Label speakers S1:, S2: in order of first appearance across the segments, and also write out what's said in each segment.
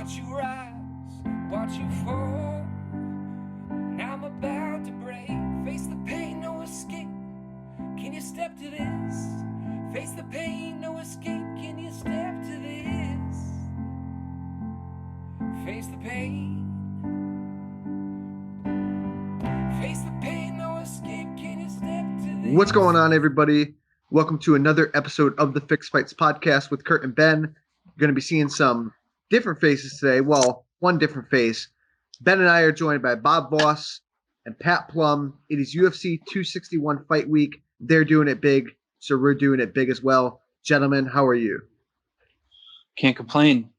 S1: Watch you rise, watch you fall. Now I'm about to break. Face the pain, no escape. Can you step to this? Face the pain, no escape. Can you step to this? Face the pain. Face the pain, no escape. Can you step to this?
S2: What's going on, everybody? Welcome to another episode of the Fixed Fights podcast with Kurt and Ben. You're going to be seeing some different faces today. Well, one different face. Ben and I are joined by Bob Voss and Pat Plumb. It is UFC 261 fight week. They're doing it big, so we're doing it big as well. Gentlemen, how are you?
S3: Can't complain.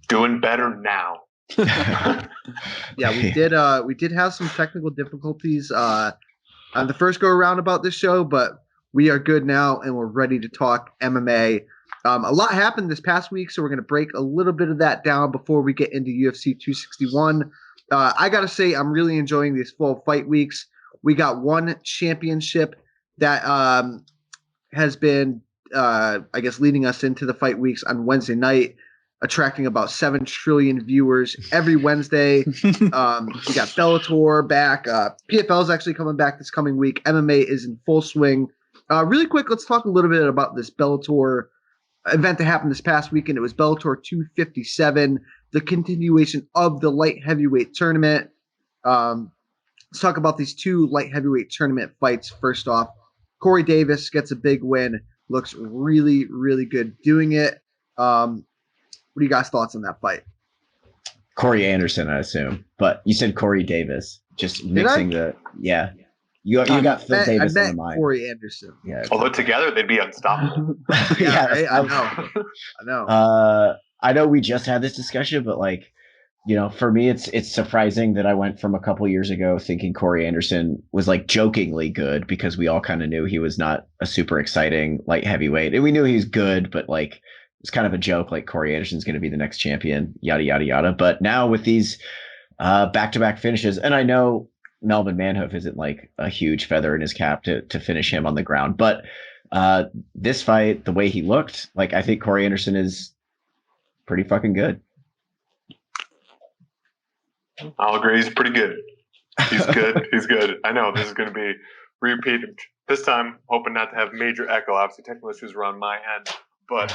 S4: Doing better now.
S2: Yeah, we did have some technical difficulties on the first go around about this show, but we are good now and we're ready to talk MMA. A lot happened this past week, so we're going to break a little bit of that down before we get into UFC 261. I got to say, I'm really enjoying these full fight weeks. We got one championship that has been, I guess, leading us into the fight weeks on Wednesday night, attracting about 7 trillion viewers every Wednesday. We got Bellator back. PFL is actually coming back this coming week. MMA is in full swing. Really quick, let's talk a little bit about this Bellator event that happened this past weekend. It was Bellator 257, the continuation of the light heavyweight tournament. Let's talk about these 2 light heavyweight tournament fights. First off, Corey Davis gets a big win. Looks really, really good doing it. What are you guys' thoughts on that fight?
S5: Corey Anderson, I assume, but you said Corey Davis. Just mixing yeah. You got Phil Davis on the mind.
S2: Corey Anderson.
S5: Yeah.
S4: Although together they'd be unstoppable.
S2: Yeah, right? I know.
S5: I know we just had this discussion, but for me, it's surprising that I went from a couple years ago thinking Corey Anderson was jokingly good because we all kind of knew he was not a super exciting light heavyweight, and we knew he was good, but it's kind of a joke. Corey Anderson's going to be the next champion, yada yada yada. But now with these back-to-back finishes, and I know Melvin Manhoef isn't a huge feather in his cap to finish him on the ground, but this fight, the way he looked, I think Corey Anderson is pretty fucking good.
S4: I'll agree. He's pretty good. He's good. He's good. I know this is going to be repeated this time. Hoping not to have major echo. Obviously, technical issues are on my end, but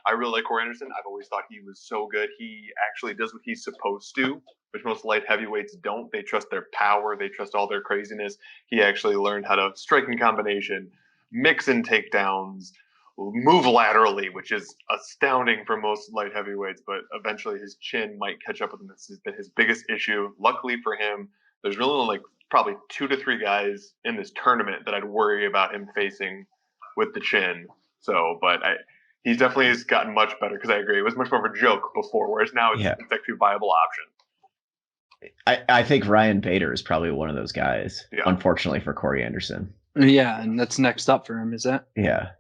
S4: I really like Corey Anderson. I've always thought he was so good. He actually does what he's supposed to, which most light heavyweights don't. They trust their power. They trust all their craziness. He actually learned how to strike in combination, mix in takedowns, move laterally, which is astounding for most light heavyweights, but eventually his chin might catch up with him. This has been his biggest issue. Luckily for him, there's really only probably 2 to 3 guys in this tournament that I'd worry about him facing with the chin. So, but he definitely has gotten much better, because I agree. It was much more of a joke before, whereas now it's actually a viable option.
S5: I think Ryan Bader is probably one of those guys, unfortunately for Corey Anderson.
S3: Yeah, and that's next up for him, is that?
S5: Yeah.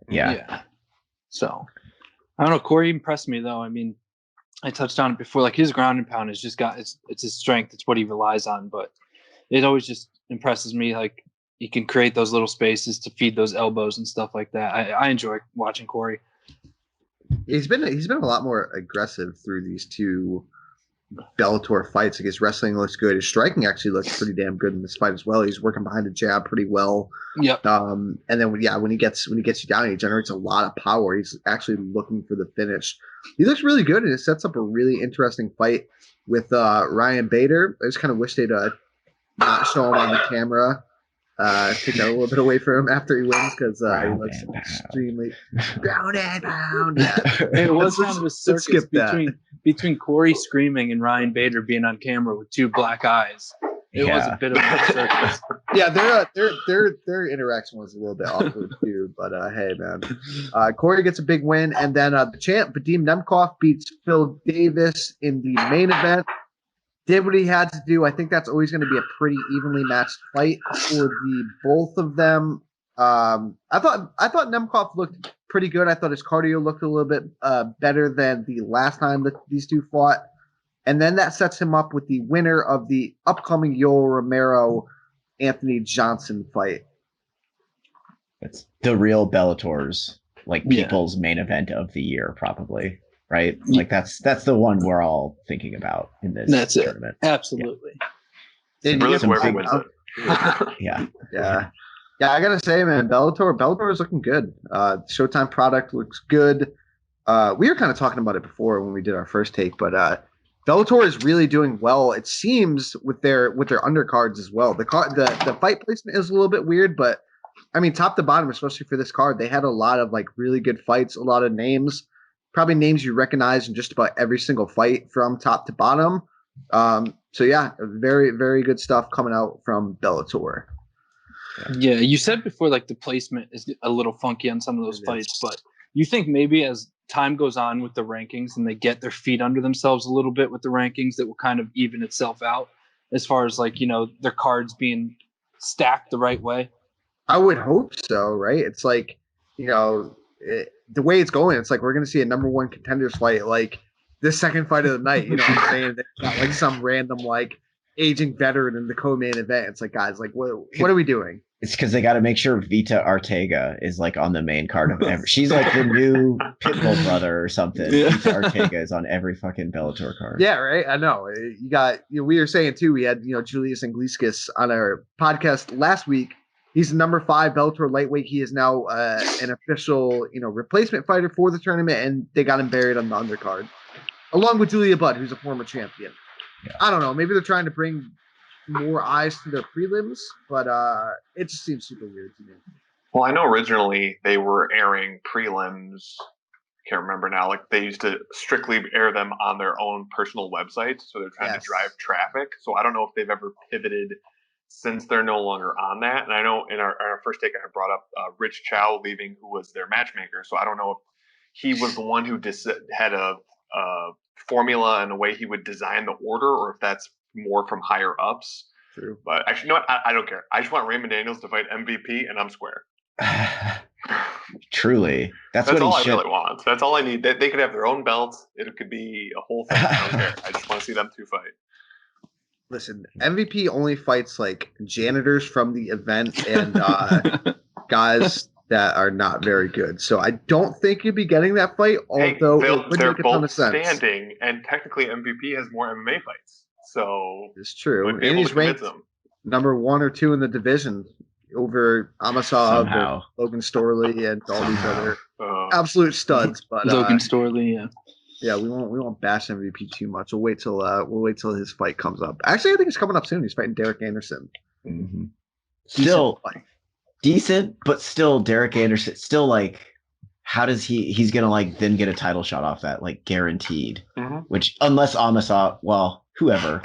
S3: So, I don't know. Corey impressed me, though. I mean, I touched on it before. His ground and pound has just got it's his strength. It's what he relies on. But it always just impresses me. He can create those little spaces to feed those elbows and stuff like that. I enjoy watching Corey.
S2: He's been a lot more aggressive through these 2 Bellator fights. His wrestling looks good. His striking actually looks pretty damn good in this fight as well. He's working behind the jab pretty well.
S3: Yep.
S2: And then when he gets you down, he generates a lot of power. He's actually looking for the finish. He looks really good, and it sets up a really interesting fight with Ryan Bader. I just kind of wish they'd not show him on the camera. Take that a little bit away from him after he wins, because he looks extremely ground and pound. Yeah.
S3: It was kind of a circus between Corey screaming and Ryan Bader being on camera with 2 black eyes. It was a bit of a circus.
S2: Yeah, their interaction was a little bit awkward too. But hey, man, Corey gets a big win, and then the champ Vadim Nemkov beats Phil Davis in the main event. Did what he had to do. I think that's always going to be a pretty evenly matched fight for the both of them. I thought Nemkov looked pretty good. I thought his cardio looked a little bit better than the last time that these 2 fought. And then that sets him up with the winner of the upcoming Yoel Romero Anthony Johnson fight.
S5: It's the real Bellator's people's main event of the year, probably. right? Like that's the one we're all thinking about in this
S3: That's it.
S5: tournament.
S3: Absolutely.
S2: And
S4: Really,
S2: you get
S4: whoever
S2: some
S4: wins
S2: big-
S4: it.
S5: Yeah.
S2: Yeah, I gotta say, man, Bellator is looking good. Showtime product looks good. We were kind of talking about it before when we did our first take, but Bellator is really doing well. It seems with their undercards as well. The fight placement is a little bit weird, but I mean, top to bottom, especially for this card, they had a lot of like really good fights, a lot of names, probably names you recognize in just about every single fight from top to bottom. So yeah, very, very good stuff coming out from Bellator.
S3: Yeah, you said before like the placement is a little funky on some of those
S2: It
S3: fights,
S2: is.
S3: but you think maybe as time goes on with the rankings and they get their feet under themselves a little bit with the rankings, that will kind of even itself out as far as like, their cards being stacked the right way?
S2: I would hope so, right? It's like, the way it's going, it's like we're going to see a number one contenders fight, like the second fight of the night. You know what I'm saying? It's not like some random, like, aging veteran in the co-main event. It's like, guys, like, what are we doing?
S5: It's because they got to make sure Vita Arteaga is like on the main card of every. She's like the new Pitbull brother or something.
S3: Yeah.
S5: Vita Arteaga is on every fucking Bellator card.
S2: Yeah, right. I know. You got. We were saying too. We had Julius Iglesias on our podcast last week. He's the number 5 Bellator lightweight. He is now an official replacement fighter for the tournament, and they got him buried on the undercard, along with Julia Budd, who's a former champion.
S5: Yeah.
S2: I don't know. Maybe they're trying to bring more eyes to their prelims, but it just seems super weird to me.
S4: Well, I know originally they were airing prelims. Can't remember now. Like they used to strictly air them on their own personal websites, so they're trying to drive traffic. So I don't know if they've ever pivoted since they're no longer on that. And I know in our first take I brought up Rich Chow leaving, who was their matchmaker. So I don't know if he was the one who had a formula and the way he would design the order, or if that's more from higher ups.
S2: True.
S4: But actually, you know what? I don't care. I just want Raymond Daniels to fight MVP, and I'm square.
S5: Truly, that's
S4: all
S5: what
S4: I
S5: he should.
S4: really want. That's all I need. They could have their own belts. It could be a whole thing. I don't care. I just want to see them two fight.
S2: Listen, MVP only fights like janitors from the event and guys that are not very good. So I don't think you'd be getting that fight, although it would
S4: they're
S2: make a ton
S4: both
S2: of sense.
S4: standing, and technically MVP has more MMA fights. So
S2: It's true.
S4: would be
S2: And
S4: able
S2: he's
S4: to convince
S2: ranked
S4: them.
S2: number 1 or 2 in the division over Amasov
S5: Somehow.
S2: and Logan Storley and all these other
S4: Uh,
S2: absolute studs. But
S3: Logan Storley, yeah.
S2: yeah, we won't bash MVP too much. We'll wait till his fight comes up. Actually, I think it's coming up soon. He's fighting Derek Anderson.
S5: Mhm.
S2: Decent
S5: Still
S2: fight.
S5: decent, but still Derek Anderson. Still like, how does he's gonna like then get a title shot off that, like guaranteed?
S4: Mhm.
S5: Which unless Amasov, well, whoever,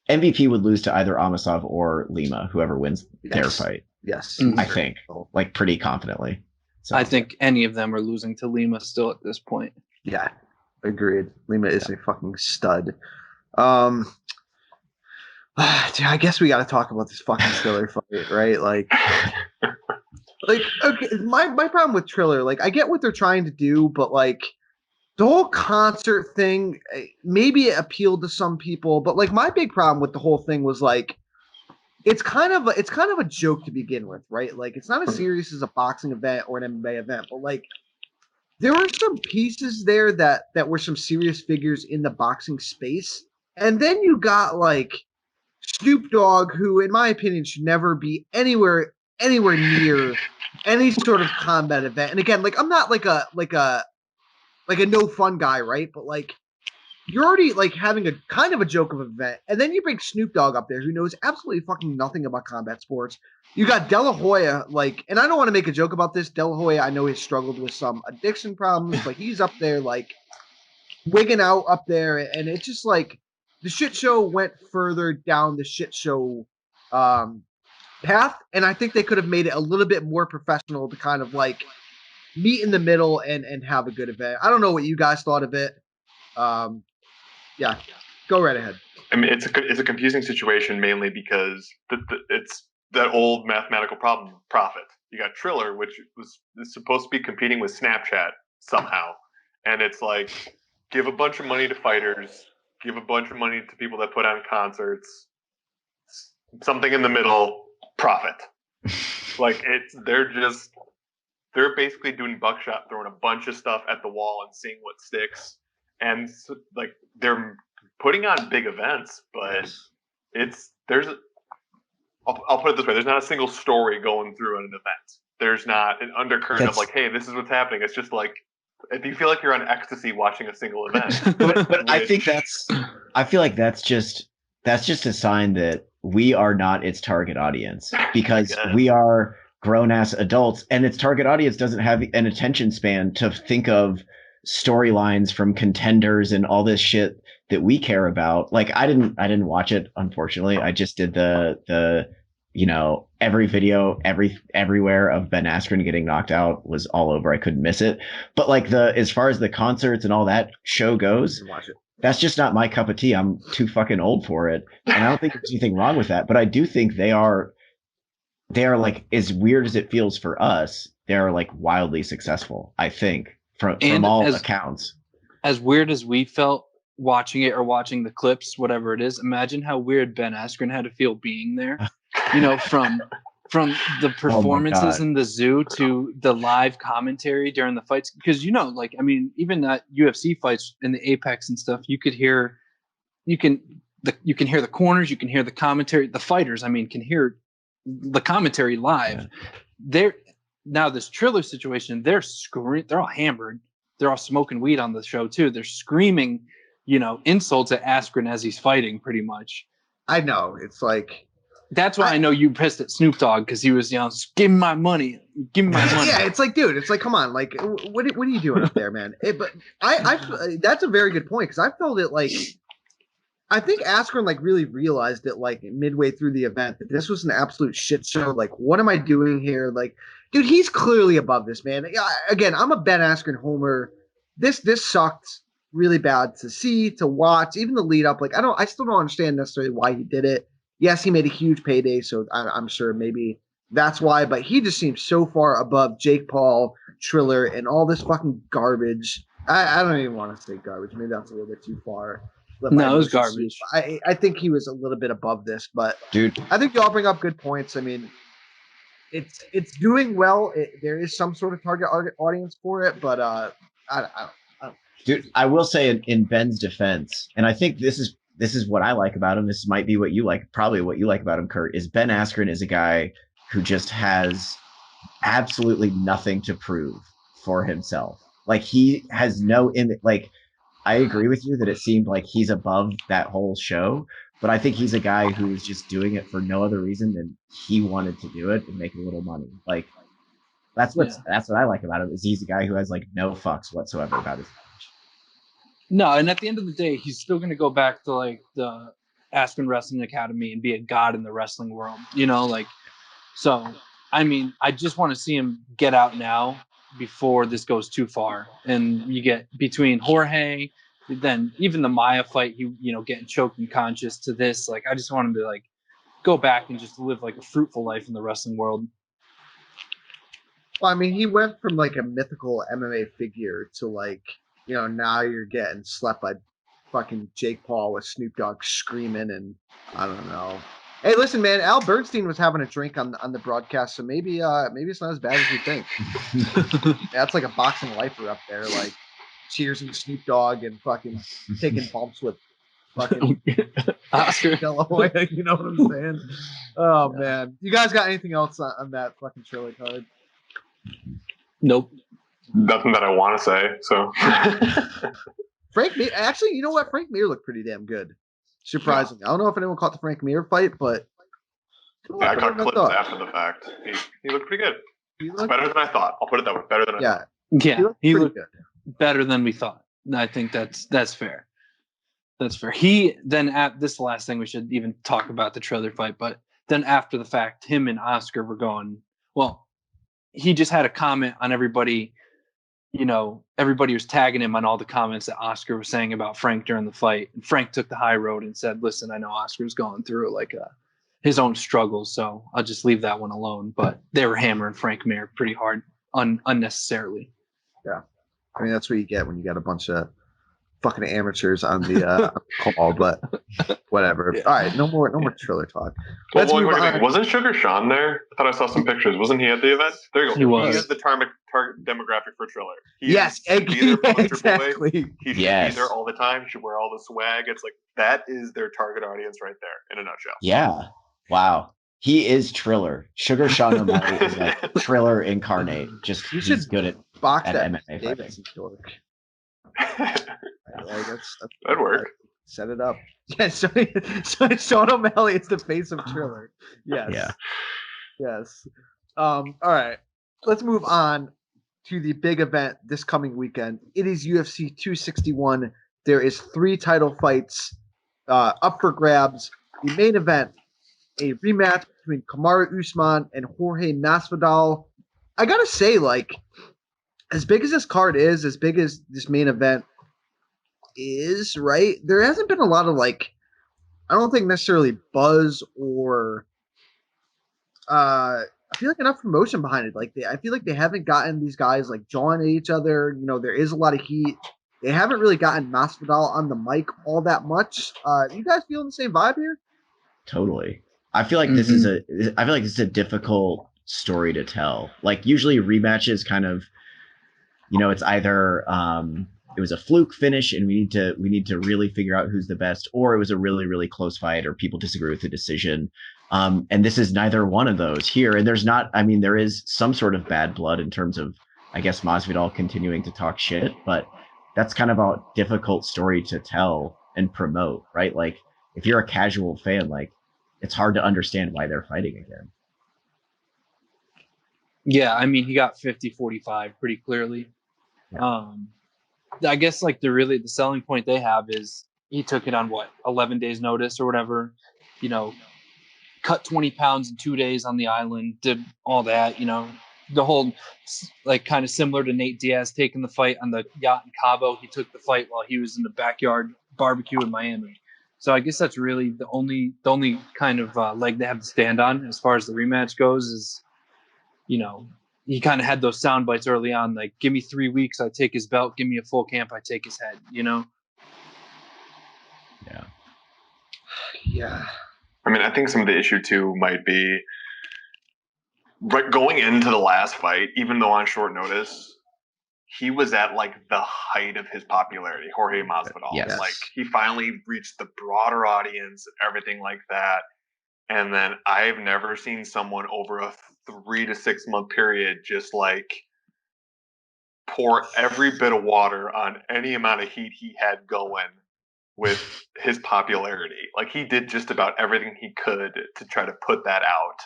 S5: MVP would lose to either Amasov or Lima, whoever wins their
S2: Yes.
S5: fight.
S2: Yes,
S3: Mhm.
S5: I think, like pretty confidently. So
S3: I think any of them are losing to Lima still at this point.
S2: Yeah, agreed. Lima is a fucking stud. I guess we got to talk about this fucking Triller fight, right? Like okay, my problem with Triller, like I get what they're trying to do, but like the whole concert thing, maybe it appealed to some people, but like my big problem with the whole thing was like it's kind of a joke to begin with, right? Like it's not as serious as a boxing event or an MMA event, but like there were some pieces there that were some serious figures in the boxing space, and then you got like Snoop Dogg, who in my opinion should never be anywhere near any sort of combat event. And again, like I'm not like a no fun guy, right? But like you're already like having a kind of a joke of an event, and then you bring Snoop Dogg up there, who knows absolutely fucking nothing about combat sports. You got De La Hoya, like, and I don't want to make a joke about this. De La Hoya, I know, has struggled with some addiction problems, but he's up there like wigging out up there, and it's just like the shit show went further down the shit show path, and I think they could have made it a little bit more professional to kind of like meet in the middle and have a good event. I don't know what you guys thought of it. Yeah, go right ahead.
S4: I mean, it's a confusing situation mainly because it's that old mathematical problem, profit. You got Triller, which is supposed to be competing with Snapchat somehow, and it's like give a bunch of money to fighters, give a bunch of money to people that put on concerts, something in the middle, profit. Like they're basically doing buckshot, throwing a bunch of stuff at the wall and seeing what sticks. and so, like they're putting on big events, but I'll put it this way: there's not a single story going through at an event. There's not an undercurrent of like, hey, this is what's happening. It's just like if you feel like you're on ecstasy watching a single event.
S5: but I feel like that's just a sign that we are not its target audience, because we are grown-ass adults, and its target audience doesn't have an attention span to think of storylines from contenders and all this shit that we care about. Like I didn't watch it, unfortunately. I just did the every video everywhere of Ben Askren getting knocked out was all over. I couldn't miss it. But like as far as the concerts and all that show goes,
S2: Watch it.
S5: that's just not my cup of tea. I'm too fucking old for it. And I don't think there's anything wrong with that. But I do think they are like, as weird as it feels for us, they're like wildly successful, I think, from all accounts.
S3: As weird as we felt watching it or watching the clips, whatever it is, imagine how weird Ben Askren had to feel being there. From the performances in the zoo to the live commentary during the fights, because even that UFC fights in the Apex and stuff, you can hear the corners, you can hear the commentary, the fighters can hear the commentary live. Now this Triller situation, they're all hammered, they're all smoking weed on the show too, they're screaming insults at Askren as he's fighting, pretty much. I
S2: know, it's like,
S3: that's why I know you pissed at Snoop Dogg, because he was give me my money, give me my money.
S2: Yeah, it's like, dude, it's like, come on, like, what are you doing up there, man? But I that's a very good point, because I felt it like, I think Askren like really realized it like midway through the event that this was an absolute shit show. Like, what am I doing here? Like, dude, he's clearly above this, man. Again, I'm a Ben Askren homer. This sucked really bad to see, to watch, even the lead up. Like, I still don't understand necessarily why he did it. Yes, he made a huge payday, so I'm sure maybe that's why. But he just seems so far above Jake Paul, Triller, and all this fucking garbage. I don't even want to say garbage. Maybe that's a little bit too far.
S3: No, it was garbage.
S2: I think he was a little bit above this, but
S5: dude,
S2: I think you all bring up good points. I mean, it's doing well. There is some sort of target audience for it, but I don't.
S5: Dude, I will say in Ben's defense, and I think this is what I like about him. This might be what you like, probably what you like about him, Kurt, is Ben Askren is a guy who just has absolutely nothing to prove for himself. Like, he has no image. Like, I agree with you that it seemed like he's above that whole show, but I think he's a guy who's just doing it for no other reason than he wanted to do it and make a little money. Like, that's what I like about him, is he's a guy who has like no fucks whatsoever about his match.
S3: No, and at the end of the day, he's still going to go back to like the Aspen Wrestling Academy and be a god in the wrestling world, So, I mean, I just want to see him get out now before this goes too far. And you get between Jorge, then even the Maya fight, getting choked and conscious, to this. Like, I just want him to like go back and just live like a fruitful life in the wrestling world.
S2: Well, I mean, he went from like a mythical MMA figure to like, now you're getting slept by fucking Jake Paul with Snoop Dogg screaming, and I don't know. Hey, listen, man, Al Bernstein was having a drink on the broadcast, so maybe it's not as bad as you think. That's like a boxing lifer up there, like cheersing Snoop Dogg and fucking taking bumps with fucking Oscar Delaware. You know what I'm saying? Oh man, you guys got anything else on that fucking Triller card?
S3: Nope.
S4: Nothing that I want to say. So
S2: Frank Mir, actually, you know what? Frank Mir looked pretty damn good. Surprising. Yeah. I don't know if anyone caught the Frank Mir fight, but
S4: yeah, I caught clips after the fact. He looked pretty good. Better than I thought. I'll put it that way. Better than I thought.
S3: Yeah, he looked
S2: good.
S3: Better than we thought. I think that's fair. That's fair. He then this is the last thing we should even talk about the Triller fight, but then after the fact, him and Oscar were going. Well, he just had a comment on everybody. Everybody was tagging him on all the comments that Oscar was saying about Frank during the fight. And Frank took the high road and said, listen, I know Oscar's going through like his own struggles, so I'll just leave that one alone. But they were hammering Frank Mir pretty hard, unnecessarily.
S2: Yeah. I mean, that's what you get when you got a bunch of fucking amateurs on the call, but whatever. All right, no more Triller talk.
S4: Well,
S2: Let's move
S4: wait a
S2: on.
S4: second. Wasn't Sugar Sean there? I thought I saw some pictures. Wasn't he at the event? There you go.
S3: He was.
S4: He is the target demographic for Triller.
S2: Yes,
S4: should be there from
S2: exactly.
S4: AAA. He should
S5: Yes.
S4: be there all the time. Should wear all the swag. It's like that is their target audience right there in a nutshell.
S5: Yeah. Wow. He is Triller. Sugar Sean O'Malley is like Triller incarnate. Just
S2: You
S5: he's
S2: should
S5: good at
S2: Box that
S5: MMA fighting.
S2: Davidson dork. That's
S4: That'd work.
S2: Set it up. Yeah, so Sean O'Malley is the face of Triller. Yes.
S5: Yeah.
S2: Yes. All right. Let's move on to the big event this coming weekend. It is UFC 261. There is 3 title fights up for grabs. The main event, a rematch between Kamaru Usman and Jorge Masvidal. I gotta say, like, as big as this card is, as big as this main event is, right? There hasn't been a lot of, like, I don't think necessarily buzz or I feel like enough promotion behind it. Like, I feel like they haven't gotten these guys like jawing at each other. You know, there is a lot of heat. They haven't really gotten Masvidal on the mic all that much. You guys feeling the same vibe here?
S5: Totally. I feel like this is a difficult story to tell. Like usually rematches kind of, you know, it's either it was a fluke finish and we need to really figure out who's the best, or it was a really, really close fight or people disagree with the decision. And this is neither one of those here. And there is some sort of bad blood in terms of, I guess, Masvidal continuing to talk shit, but that's kind of a difficult story to tell and promote, right? Like if you're a casual fan, like it's hard to understand why they're fighting again.
S3: Yeah, I mean, he got 50-45 pretty clearly.
S5: Yeah.
S3: I guess like the selling point they have is he took it on 11 days notice or whatever, you know, cut 20 pounds in 2 days on the island, did all that, you know, the whole, like, kind of similar to Nate Diaz taking the fight on the yacht in Cabo. He took the fight while he was in the backyard barbecue in Miami. So I guess that's really the only kind of leg they have to stand on as far as the rematch goes is, you know, he kind of had those sound bites early on, like, give me 3 weeks, I take his belt, give me a full camp, I take his head, you know?
S5: Yeah.
S2: Yeah.
S4: I mean, I think some of the issue too might be going into the last fight, even though on short notice, he was at like the height of his popularity, Jorge Masvidal.
S5: Yes.
S4: Like he finally reached the broader audience, everything like that. And then I've never seen someone over a 3 to 6 month period just like pour every bit of water on any amount of heat he had going with his popularity. Like he did just about everything he could to try to put that out.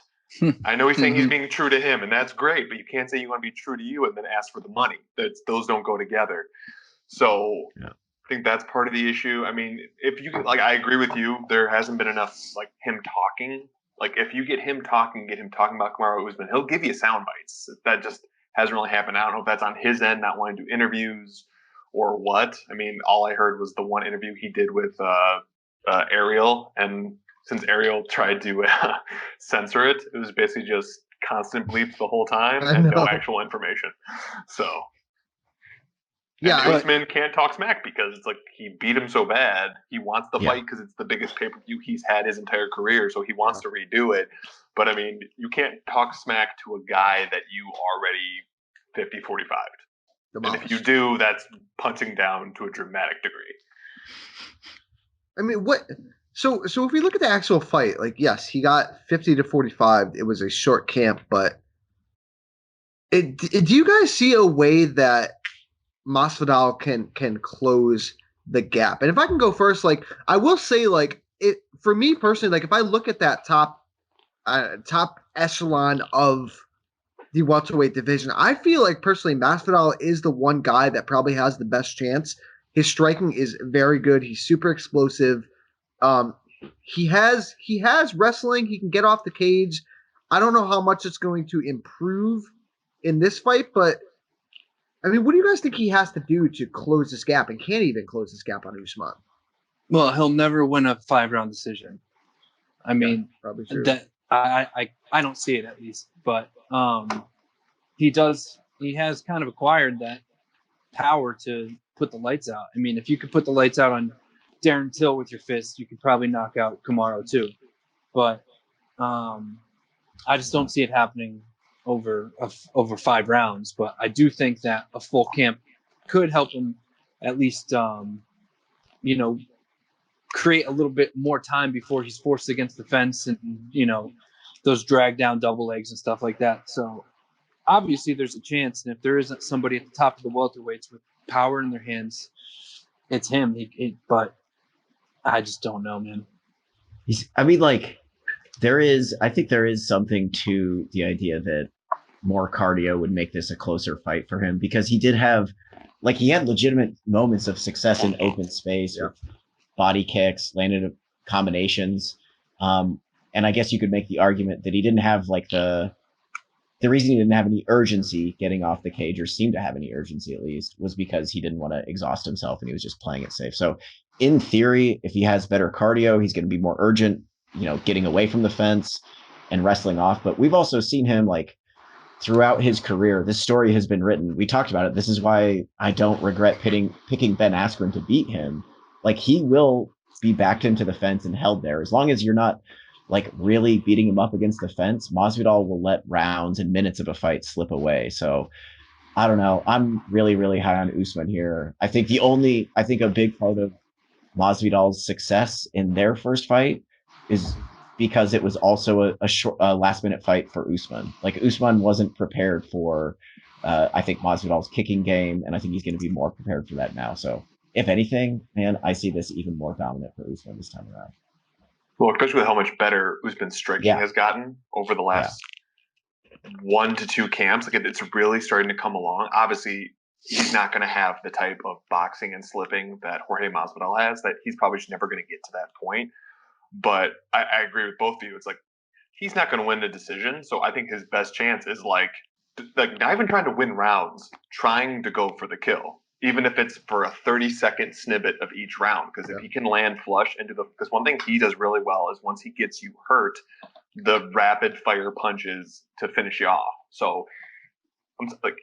S4: I know he's saying he's being true to him, and that's great, but you can't say you want to be true to you and then ask for the money. Those don't go together. So yeah. I think that's part of the issue. I mean, if you like, I agree with you. There hasn't been enough like him talking. Like if you get him talking about Kamaru Usman, he'll give you sound bites. That just hasn't really happened. I don't know if that's on his end, not wanting to do interviews or what. I mean, all I heard was the one interview he did with Ariel, and since Ariel tried to censor it, it was basically just constant bleeps the whole time and no actual information. So, yeah, Usman can't talk smack because it's like he beat him so bad. He wants the fight because it's the biggest pay-per-view he's had his entire career, so he wants to redo it. But I mean, you can't talk smack to a guy that you already 50-45'd. And if you do, that's punching down to a dramatic degree.
S2: I mean, what? So if we look at the actual fight, like, yes, he got 50-45. It was a short camp, but do you guys see a way that Masvidal can close the gap? And if I can go first, like, I will say, like, it for me personally, like, if I look at that top echelon of the welterweight division, I feel like personally Masvidal is the one guy that probably has the best chance. His striking is very good. He's super explosive. He has wrestling. He can get off the cage. I don't know how much it's going to improve in this fight, but I mean, what do you guys think he has to do to close this gap, and can he even close this gap on Usman?
S3: Well, he'll never win a 5-round decision. I mean,
S2: probably true.
S3: That I don't see it at least, but he has kind of acquired that power to put the lights out. I mean, if you could put the lights out on Darren Till with your fist, you could probably knock out Kamaru too. But I just don't see it happening over 5 rounds. But I do think that a full camp could help him at least, create a little bit more time before he's forced against the fence and, those drag down double legs and stuff like that. So obviously there's a chance. And if there isn't somebody at the top of the welterweights with power in their hands, it's him. But I just don't know, man.
S5: I think there is something to the idea that more cardio would make this a closer fight for him, because he had legitimate moments of success in open space with body kicks, landed combinations. And I guess you could make the argument that he didn't have the reason he didn't have any urgency getting off the cage, or seemed to have any urgency at least, was because he didn't want to exhaust himself and he was just playing it safe. So in theory, if he has better cardio, he's going to be more urgent, getting away from the fence and wrestling off. But we've also seen him throughout his career. This story has been written. We talked about it. This is why I don't regret picking Ben Askren to beat him. He will be backed into the fence and held there. As long as you're not really beating him up against the fence, Masvidal will let rounds and minutes of a fight slip away. So I don't know. I'm really, really high on Usman here. I think a big part of Masvidal's success in their first fight is because it was also a last minute fight for Usman. Usman wasn't prepared for, I think, Masvidal's kicking game, and I think he's going to be more prepared for that now. So if anything, man, I see this even more dominant for Usman this time around.
S4: Well, especially with how much better Usman's striking has gotten over the last 1 to 2 camps. It's really starting to come along. Obviously, he's not going to have the type of boxing and slipping that Jorge Masvidal has. That he's probably just never going to get to that point. But I agree with both of you. It's he's not going to win the decision. So I think his best chance is not even trying to win rounds, trying to go for the kill, even if it's for a 30-second snippet of each round. Because if he can land flush because one thing he does really well is once he gets you hurt, the rapid fire punches to finish you off. So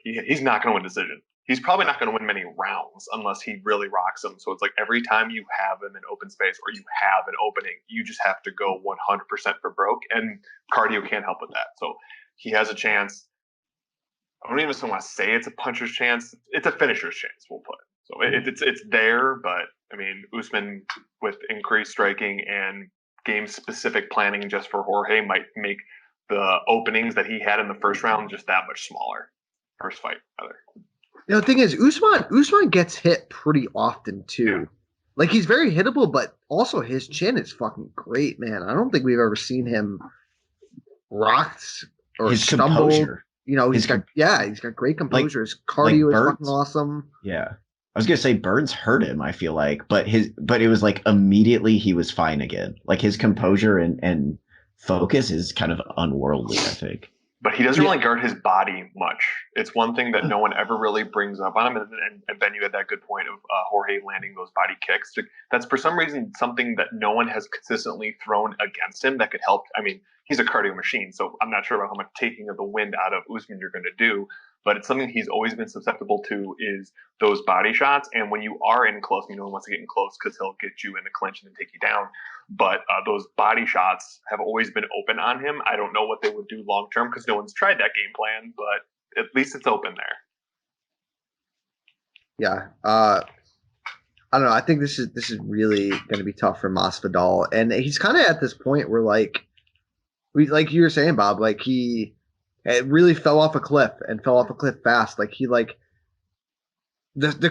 S4: he's not going to win a decision. He's probably not going to win many rounds unless he really rocks them. So it's every time you have him in open space or you have an opening, you just have to go 100% for broke, and cardio can't help with that. So he has a chance. I don't even want to say it's a puncher's chance. It's a finisher's chance, we'll put. So it's there, but I mean, Usman with increased striking and game-specific planning just for Jorge might make the openings that he had in the first round just that much smaller. First fight, rather.
S2: The thing is, Usman gets hit pretty often too. He's very hittable, but also his chin is fucking great, man. I don't think we've ever seen him rocked or
S5: his
S2: stumbled.
S5: Composure.
S2: He's got great composure. His cardio is fucking awesome.
S5: Yeah. I was gonna say Burns hurt him, I feel but it was immediately he was fine again. His composure and focus is kind of unworldly, I think.
S4: But he doesn't really guard his body much. It's one thing that no one ever really brings up on him. And Ben, you had that good point of Jorge landing those body kicks. That's for some reason something that no one has consistently thrown against him that could help. I mean, he's a cardio machine, so I'm not sure about how much taking of the wind out of Usman you're going to do. But it's something he's always been susceptible to is those body shots. And when you are in close, no one wants to get in close because he'll get you in the clinch and then take you down. But those body shots have always been open on him. I don't know what they would do long term because no one's tried that game plan, but at least it's open there.
S2: Yeah. I don't know. I think this is really going to be tough for Masvidal. And he's kind of at this point where like you were saying, Bob, it really fell off a cliff and fell off a cliff fast. The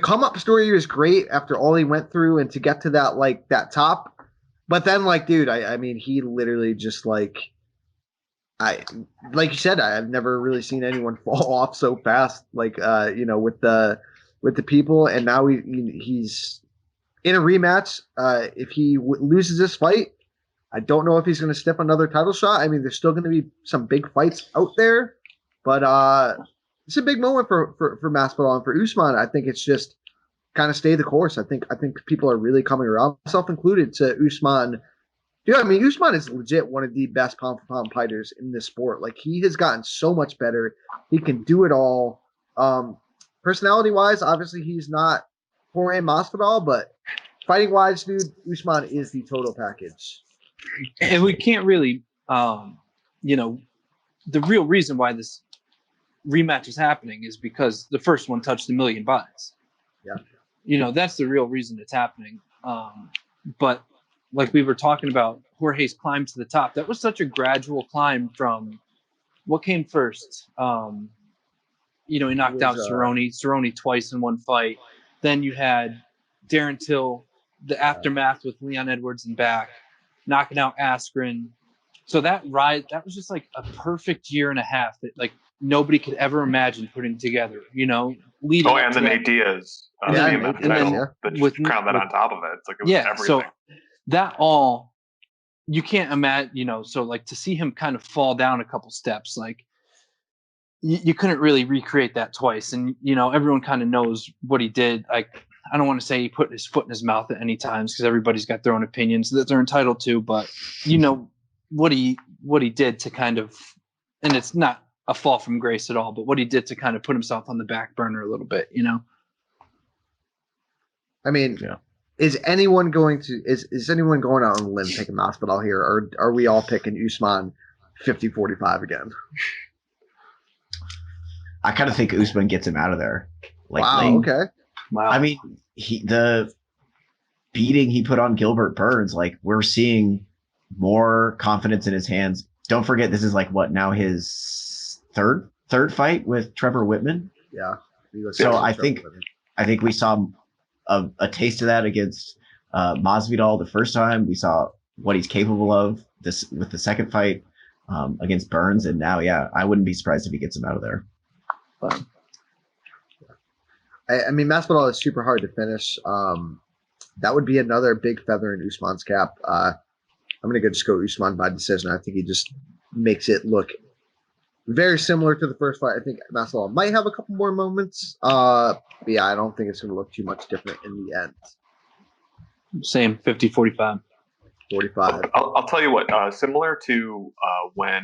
S2: come up story was great after all he went through and to get to that top. But then dude, I mean, he literally just like you said, I've never really seen anyone fall off so fast, with the people. And now he's in a rematch. If he loses this fight, I don't know if he's going to step another title shot. I mean, there's still going to be some big fights out there, but it's a big moment for Masvidal and for Usman. I think it's just kind of stay the course. I think people are really coming around, myself included, to Usman. Dude, I mean, Usman is legit one of the best pound for pound fighters in this sport. He has gotten so much better. He can do it all. Personality wise, obviously he's not Jorge Masvidal, but fighting wise, dude, Usman is the total package.
S3: And we can't really, the real reason why this rematch is happening is because the first one touched 1 million buys.
S2: Yeah.
S3: That's the real reason it's happening. But like we were talking about, Jorge's climb to the top, that was such a gradual climb from what came first. He knocked out Cerrone twice in one fight. Then you had Darren Till, the aftermath with Leon Edwards and back, knocking out Askren. So that was just like a perfect year and a half that like nobody could ever imagine putting together,
S4: and then Nate Diaz, with crown that on top of it. It's like it was everything.
S3: So that all you can't imagine, so like to see him kind of fall down a couple steps, like you couldn't really recreate that twice. And everyone kind of knows what he did. Like I don't want to say he put his foot in his mouth at any times because everybody's got their own opinions that they're entitled to, but what he did to kind of, and it's not a fall from grace at all, but what he did to kind of put himself on the back burner a little bit,
S2: I mean, is anyone going out on a limb picking Masvidal here, or are we all picking Usman 50-45 again?
S5: I kind of think Usman gets him out of there.
S2: Wow. Okay.
S3: Wow.
S5: I mean, the beating he put on Gilbert Burns, like we're seeing more confidence in his hands. Don't forget, this is like what now his third fight with Trevor Whitman.
S2: Yeah.
S5: So I think we saw a taste of that against Masvidal the first time. We saw what he's capable of this with the second fight against Burns, and now, I wouldn't be surprised if he gets him out of there. But
S2: I mean, Masvidal is super hard to finish. That would be another big feather in Usman's cap. I'm going to just go Usman by decision. I think he just makes it look very similar to the first fight. I think Masvidal might have a couple more moments. But I don't think it's going to look too much different in the end.
S3: Same, 50-45.
S2: 45.
S4: I'll tell you what, similar to when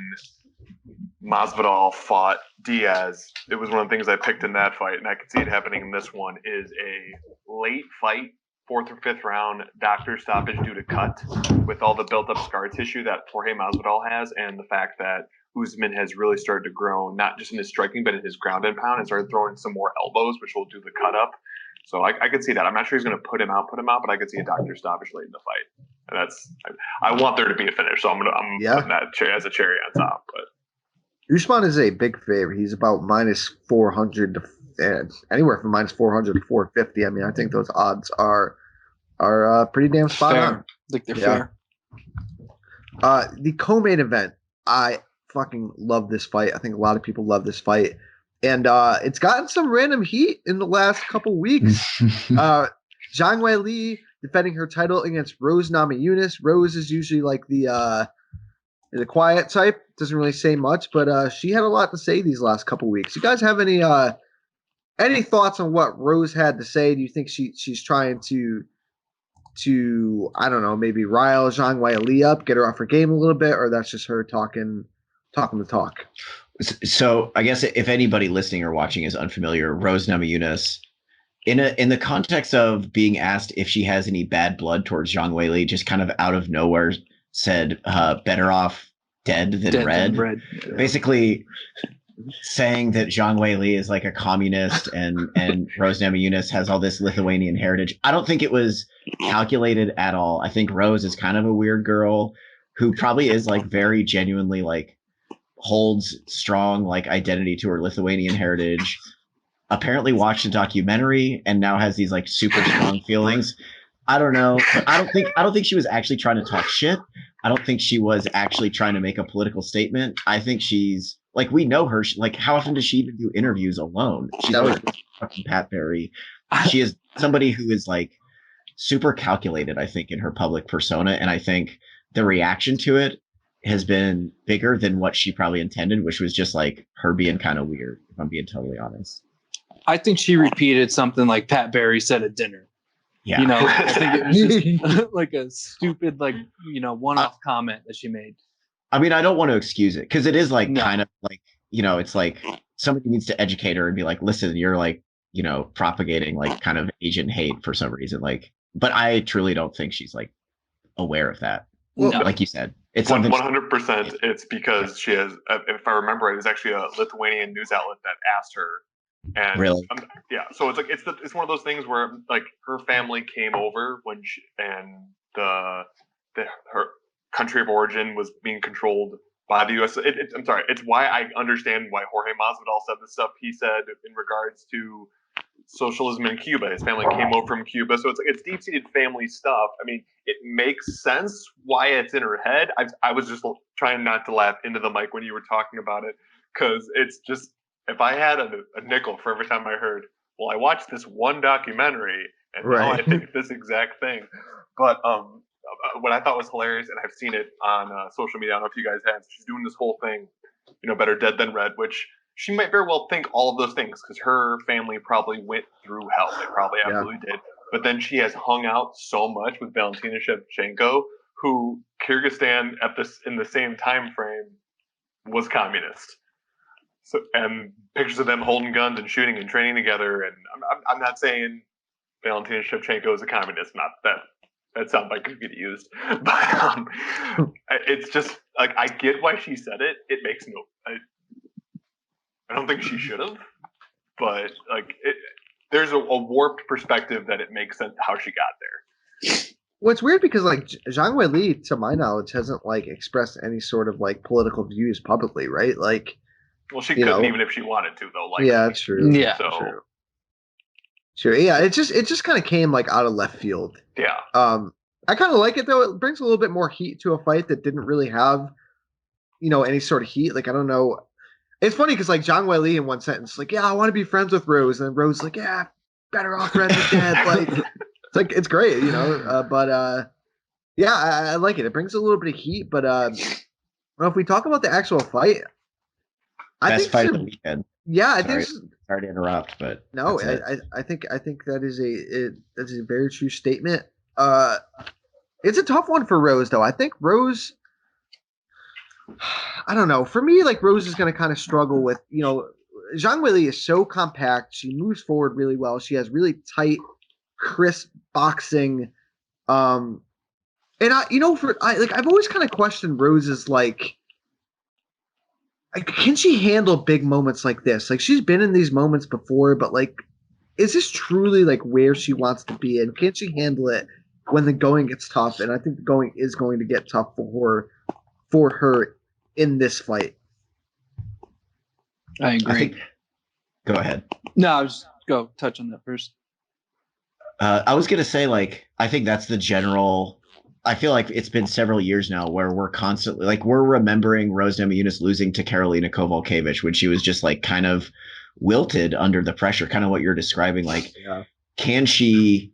S4: Masvidal fought Diaz, it was one of the things I picked in that fight, and I could see it happening in this one, is a late fight, 4th or 5th round, doctor stoppage due to cut, with all the built-up scar tissue that Jorge Masvidal has, and the fact that Usman has really started to grow, not just in his striking, but in his ground and pound, and started throwing some more elbows, which will do the cut up. So I could see that. I'm not sure he's going to put him out, but I could see a doctor stoppage late in the fight. And I want there to be a finish, so I'm putting that as a cherry on top. But
S2: Usman is a big favorite. He's about minus 400 to anywhere from minus 400 to 450. I mean, I think those odds are pretty damn spot on.
S3: I think they're fair.
S2: The co-main event, I fucking love this fight. I think a lot of people love this fight. And it's gotten some random heat in the last couple weeks. Zhang Weili defending her title against Rose Namajunas. Rose is usually like the quiet type, doesn't really say much, but she had a lot to say these last couple weeks. You guys have any thoughts on what Rose had to say? Do you think she's trying to I don't know, maybe rile Zhang Weili up, get her off her game a little bit, or that's just her talking the talk?
S5: So I guess if anybody listening or watching is unfamiliar, Rose Namajunas, in the context of being asked if she has any bad blood towards Zhang Weili, just kind of out of nowhere said, better off dead than red. Basically saying that Zhang Weili is like a communist and Rose Namajunas has all this Lithuanian heritage. I don't think it was calculated at all. I think Rose is kind of a weird girl who probably is like very genuinely like holds strong like identity to her Lithuanian heritage. Apparently watched a documentary and now has these like super strong feelings. I don't know. I don't think she was actually trying to talk shit. I don't think she was actually trying to make a political statement. I think she's like, we know her. Like, how often does she even do interviews alone? She's like fucking Pat Barry. She is somebody who is like super calculated, I think, in her public persona. And I think the reaction to it has been bigger than what she probably intended, which was just like her being kind of weird, if I'm being totally honest. I
S3: think she repeated something like Pat Barry said at dinner.
S5: Yeah.
S3: You know, I think it was just like a stupid, like, you know, one-off comment that she made.
S5: I mean, I don't want to excuse it because it is like kind of like, you know, it's like somebody needs to educate her and be like, listen, you're like propagating like kind of Asian hate for some reason. Like, but I truly don't think she's like aware of that.
S2: Well,
S3: No.
S5: Like you said, it's
S4: One
S5: something.
S4: 100%. It's because she has, if I remember right, it was actually a Lithuanian news outlet that asked her. And
S5: Really?
S4: yeah, so it's like it's one of those things where like her family came over when her country of origin was being controlled by the U.S. I'm sorry. It's why I understand why Jorge Masvidal said the stuff he said in regards to socialism in Cuba. His family came over from Cuba, so it's deep-seated family stuff. I mean, it makes sense why it's in her head. I was just trying not to laugh into the mic when you were talking about it, because it's just, if I had a nickel for every time I heard, well, I watched this one documentary and now I think this exact thing. But what I thought was hilarious, and I've seen it on social media, I don't know if you guys have, she's doing this whole thing, better dead than red, which she might very well think all of those things because her family probably went through hell. They probably absolutely did. But then she has hung out so much with Valentina Shevchenko, who Kyrgyzstan in the same time frame was communist. So, and pictures of them holding guns and shooting and training together. And I'm not saying Valentina Shevchenko is a communist. Not that soundbite could get used, but it's just like, I get why she said it. It makes I don't think she should have, but like there's a warped perspective that it makes sense how she got there.
S2: Well, it's weird because like Zhang Weili, to my knowledge, hasn't like expressed any sort of like political views publicly, right? Like,
S4: well, she couldn't even if she wanted to, though. Like,
S2: yeah, true.
S3: Yeah,
S2: so true. Yeah, it just kind of came like out of left field.
S4: Yeah.
S2: I kind of like it though. It brings a little bit more heat to a fight that didn't really have, any sort of heat. Like, I don't know. It's funny because like Zhang Weili in one sentence, like, yeah, I want to be friends with Rose, and then Rose like, yeah, better off friends with dead. Like, it's like it's great, but yeah, I like it. It brings a little bit of heat, but well, if we talk about the actual fight,
S5: Best fight of the weekend.
S2: Yeah, I
S5: sorry,
S2: think.
S5: Sorry to interrupt, but
S2: no, I think that is a very true statement. It's a tough one for Rose, though. I think Rose. I don't know. For me, like Rose is going to kind of struggle with, Zhang Weili is so compact. She moves forward really well. She has really tight, crisp boxing. And I've always kind of questioned Rose's like, can she handle big moments like this? Like, she's been in these moments before, but like, is this truly like where she wants to be? And can she handle it when the going gets tough? And I think the going is going to get tough for her in this fight.
S3: I agree.
S5: Go ahead.
S3: No, I'll just go touch on that first.
S5: I was gonna say, like, I think that's the general. I feel like it's been several years now where we're constantly like we're remembering Rose Namajunas losing to Karolina Kowalkiewicz when she was just like kind of wilted under the pressure, kind of what you're describing. Like, can she?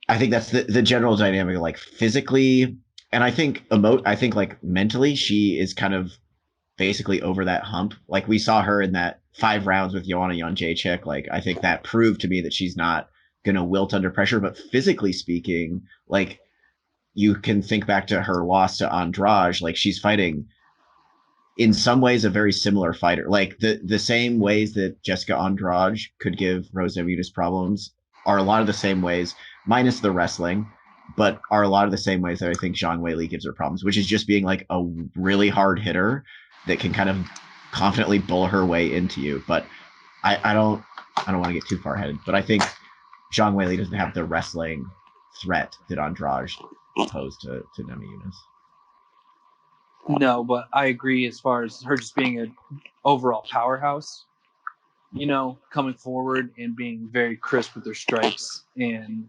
S5: I think that's the general dynamic, like physically, and I think like mentally, she is kind of basically over that hump. Like we saw her in that 5 rounds with Joanna Jędrzejczyk. Like I think that proved to me that she's not going to wilt under pressure. But physically speaking, like you can think back to her loss to Andrade. Like she's fighting in some ways a very similar fighter. Like the same ways that Jessica Andrade could give Rose Namajunas problems are a lot of the same ways, minus the wrestling, but are a lot of the same ways that I think Zhang Weili gives her problems, which is just being like a really hard hitter that can kind of confidently bull her way into you. But I don't want to get too far ahead, but I think Zhang Weili doesn't have the wrestling threat that Andrade posed to Namajunas.
S3: No, but I agree as far as her just being an overall powerhouse, coming forward and being very crisp with her strikes. And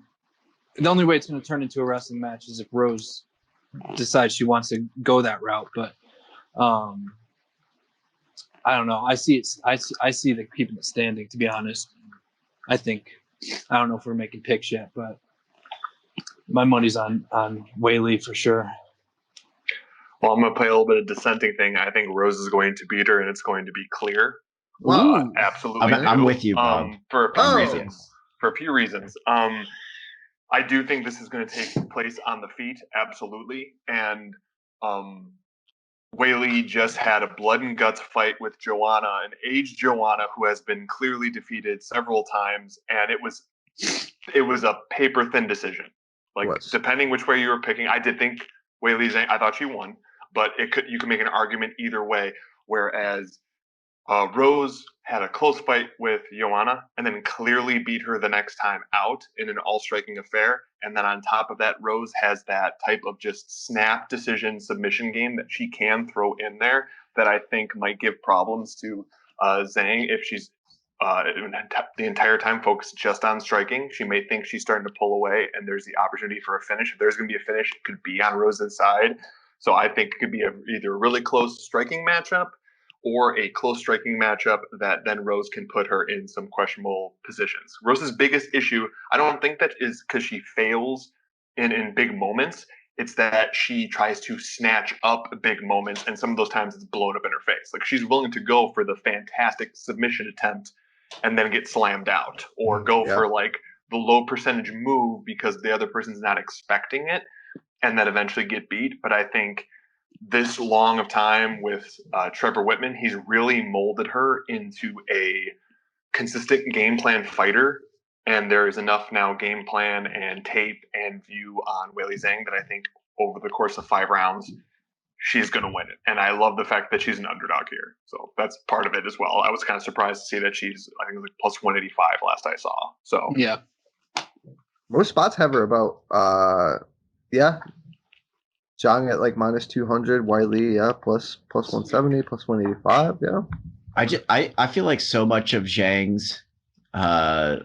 S3: the only way it's going to turn into a wrestling match is if Rose decides she wants to go that route. But I don't know. I see it. I see the keeping it standing, to be honest. I don't know if we're making picks yet, but my money's on Weili for sure.
S4: Well, I'm going to play a little bit of dissenting thing. I think Rose is going to beat her, and it's going to be clear. Absolutely.
S5: I'm with you, Bob.
S4: For a few reasons. I do think this is going to take place on the feet, absolutely. And Weili just had a blood and guts fight with Joanna, an aged Joanna who has been clearly defeated several times, and it was a paper thin decision. Like depending which way you were picking, I did think Weili Zhang. I thought she won, but you could make an argument either way. Whereas Rose had a close fight with Joanna and then clearly beat her the next time out in an all-striking affair. And then on top of that, Rose has that type of just snap decision submission game that she can throw in there that I think might give problems to Zhang if she's the entire time focused just on striking. She may think she's starting to pull away and there's the opportunity for a finish. If there's going to be a finish, it could be on Rose's side. So I think it could be either a really close striking matchup or a close striking matchup that then Rose can put her in some questionable positions. Rose's biggest issue, I don't think that is because she fails in big moments. It's that she tries to snatch up big moments, and some of those times it's blown up in her face. Like she's willing to go for the fantastic submission attempt and then get slammed out, or go for like the low percentage move because the other person's not expecting it and then eventually get beat. But I think this long of time with Trevor Whitman, he's really molded her into a consistent game plan fighter. And there is enough now game plan and tape and view on Weili Zhang that I think over the course of 5 rounds, she's going to win it. And I love the fact that she's an underdog here. So that's part of it as well. I was kind of surprised to see that she's, I think it was like plus 185 last I saw. So
S3: yeah.
S2: Most spots have her about, Zhang at like minus 200, Weili, plus 170, plus 185,
S5: I feel like so much of Zhang's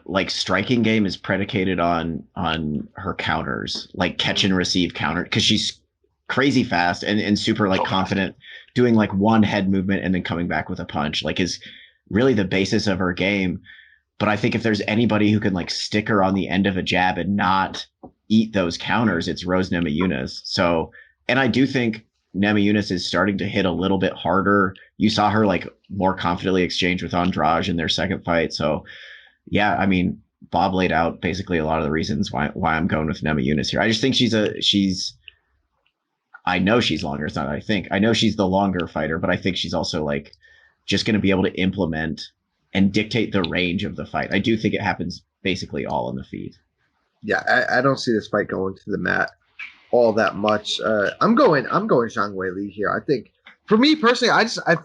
S5: like striking game is predicated on her counters, like catch and receive counter, because she's crazy fast and super like confident, doing like one head movement and then coming back with a punch, like is really the basis of her game. But I think if there's anybody who can like stick her on the end of a jab and not eat those counters, it's Rose Namajunas. So, and I do think Namajunas is starting to hit a little bit harder. You saw her like more confidently exchange with Andrade in their second fight. So yeah, I mean, Bob laid out basically a lot of the reasons why I'm going with Namajunas here. I just think I know she's longer. It's not that I think. I know she's the longer fighter, but I think she's also like just going to be able to implement and dictate the range of the fight. I do think it happens basically all on the feet.
S2: Yeah, I don't see this fight going to the mat all that much. I'm going Zhang Weili here. I think for me personally,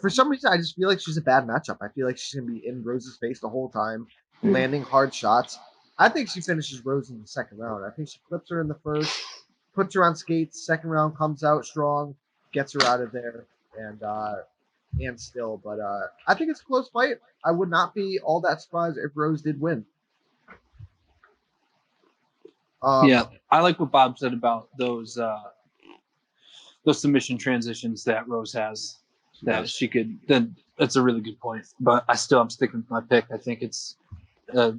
S2: for some reason I just feel like she's a bad matchup. I feel like she's gonna be in Rose's face the whole time, landing hard shots. I think she finishes Rose in the second round. I think she clips her in the first, puts her on skates. Second round comes out strong, gets her out of there, and still. But I think it's a close fight. I would not be all that surprised if Rose did win.
S3: Yeah, I like what Bob said about those submission transitions that Rose has. That she could. Then that's a really good point. But I'm sticking with my pick. I think it's a